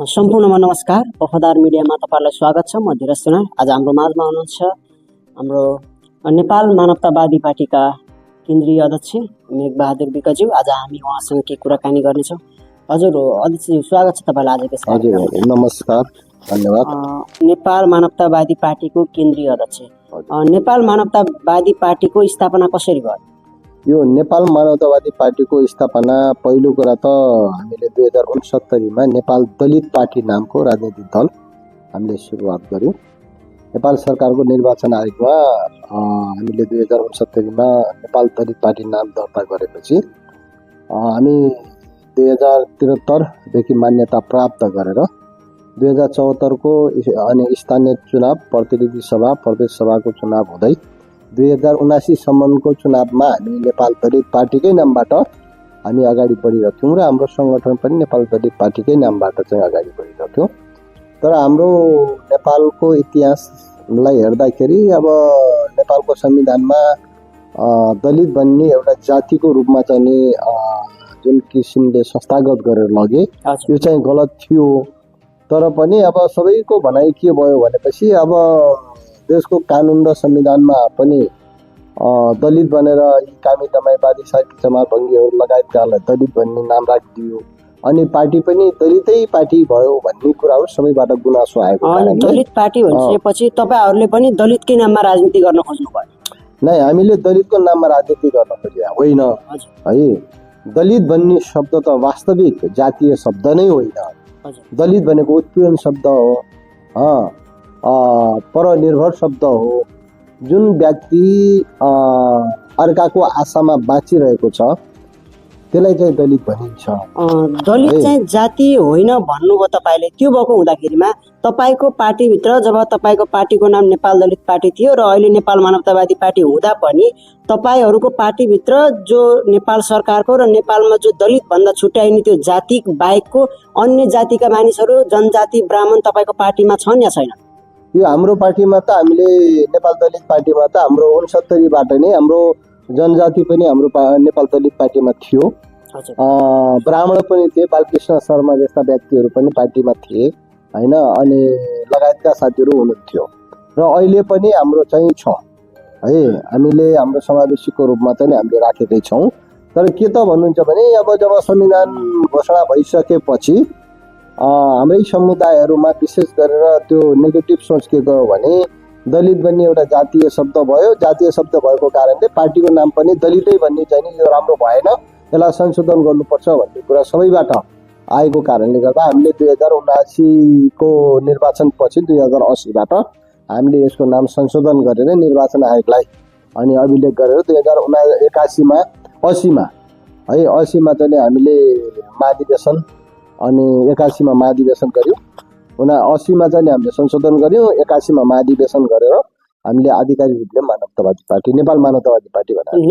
सम्पूर्णमा नमस्कार। वफादार मिडियामा तपाईहरुलाई स्वागत छ। म धीरज सुनार। आज हाम्रो माझमा हुनुहुन्छ हाम्रो नेपाल मानवतावादी पार्टीका केन्द्रीय अध्यक्ष मेघबहादुर विकज्यू। आज हामी उहाँसँग के कुराकानी गर्नेछौँ। हजुर अध्यक्ष स्वागत छ तपाईलाई आजको यस कार्यक्रममा। हजुर नमस्कार, धन्यवाद। नेपाल मानवतावादी पार्टीको केन्द्रीय अध्यक्ष, नेपाल मानवतावादी पार्टीको स्थापना कसरी भयो? यो नेपाल मानवतावादी पार्टीको स्थापना पहिलो कुरा त हामीले 2069 मा नेपाल दलित पार्टी नामको राजनीतिक दल हामीले सुरुवात गर्यौं। नेपाल सरकारको निर्वाचन आयोगमा हामीले 2069 मा नेपाल दलित पार्टी नाम दर्ता गरेपछि हामी 2073 देखि मान्यता प्राप्त गरेर 2074 को अनि स्थानीय चुनाव, प्रतिनिधि सभा, प्रदेश सभाको चुनाव हुँदै 2079 सम्मको चुनावमा हामी नेपाल दलित पार्टीकै नामबाट हामी अगाडि बढिरहेको थियौँ र हाम्रो संगठन पनि नेपाल दलित पार्टीकै नामबाट चाहिँ अगाडि बढिरहेको थियो। तर हाम्रो नेपालको इतिहासलाई हेर्दाखेरि अब नेपालको संविधानमा दलित भन्ने एउटा जातिको रूपमा चाहिँ नि जुन किसिमले संस्थागत गरेर लगे यो चाहिँ गलत थियो। तर पनि अब सबैको भनाइ के भयो भनेपछि अब देशको कानुन र संविधानमा पनि दलित भनेर यी कामी दमाईवादी साहित्य जमातभङ्गीहरू लगायतकालाई दलित भन्ने नाम राखिदियो अनि पार्टी पनि दलितै पार्टी भयो भन्ने कुराहरू सबैबाट गुनासो आएको कारणले दलित पार्टी भनिसकेपछि तपाईहरुले पनि दलितकै नाममा राजनीति गर्न खोज्नु भयो? नै, हामीले दलितको नाममा राजनीति गर्न खोजेका होइन है। दलित भन्ने शब्द त वास्तविक जातीय शब्द नै होइन। दलित भनेको उत्पीडन शब्द हो, परनिर्भर शब्द हो। जुन व्यक्ति अर्काको आशामा बाँचिरहेको छ त्यसलाई चाहिँ दलित भनिन्छ। दलित चाहिँ जाति होइन भन्नुभयो तपाईले। त्यो भएको हुँदाखेरिमा तपाईको पार्टीभित्र जब तपाईको पार्टीको नाम नेपाल दलित पार्टी थियो र अहिले नेपाल मानवतावादी पार्टी हुँदा पनि तपाईहरुको पार्टीभित्र जो नेपाल सरकारको र नेपालमा जो दलित भन्दा छुट्याइने त्यो जाति बाहेकको अन्य जातिका मानिसहरू, जनजाति, ब्राह्मण तपाईको पार्टीमा छन् या छैन? यो हाम्रो पार्टीमा त हामीले नेपाल दलित पार्टीमा त हाम्रो 69 बाट नै हाम्रो जनजाति पनि हाम्रो नेपाल दलित पार्टीमा थियो। ब्राह्मण पनि थिए, बालकृष्ण शर्मा जस्ता व्यक्तिहरू पनि पार्टीमा थिए हैन, अनि लगायतका साथीहरू हुनुहुन्थ्यो र अहिले पनि हाम्रो चाहिँ छ है। हामीले हाम्रो समावेशीको रूपमा चाहिँ हामीले राखेकै छौँ। तर के त भन्नुहुन्छ भने अब जब संविधान घोषणा भइसकेपछि हाम्रै समुदायहरूमा विशेष गरेर त्यो नेगेटिभ सोच के गयो भने दलित भन्ने एउटा जातीय शब्द भयो। जातीय शब्द भएको कारणले पार्टीको नाम पनि दलितै भन्ने चाहिँ नि यो राम्रो भएन, यसलाई संशोधन गर्नुपर्छ भन्ने कुरा सबैबाट आएको कारणले गर्दा हामीले 2079 को निर्वाचन पछि 2080 बाट हामीले यसको नाम संशोधन गरेर निर्वाचन आयोगलाई अनि अभिलेख गरेर 2081 मा 80 मा है 80 मा चाहिँ हामीले महाधिवेशन अनि 81 मा महाधिवेशन गर्यौँ। 80 मा चाहिँ हामीले संशोधन गर्यौँ। 81 मा महाधिवेशन गरेर हामीले आधिकारिक रूपले मानवतावादी पार्टी, नेपाल मानवतावादी पार्टी बनायौँ।